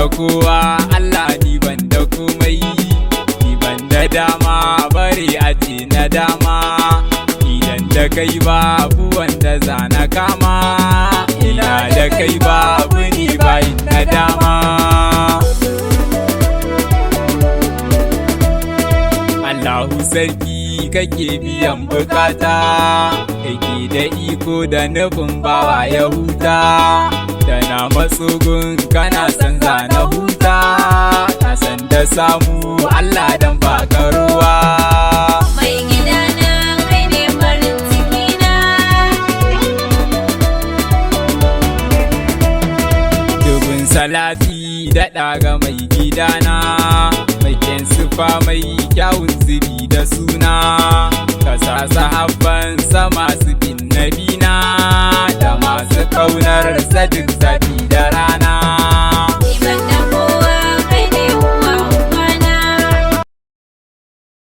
kowa, Allah ni ban da komai, ni ban da dama bari a ce na dama, idan da kai babu wanda zana kama, ina da kai babu ni bayin na dama. Allahu sarki kake biyan bukata, kake da iko da nufin bawa ya huta, da na matsugun kana san zana huta, na san da samu Allah dan baka ruwa. Mai gidana kai ne farin cikina, dubin salati daɗa ga mai gidana, mai kyan sufa mai kyawun zubi da suna, ka sa sahabban sa masu bin nabina, da masu kaunar sa duk zafi da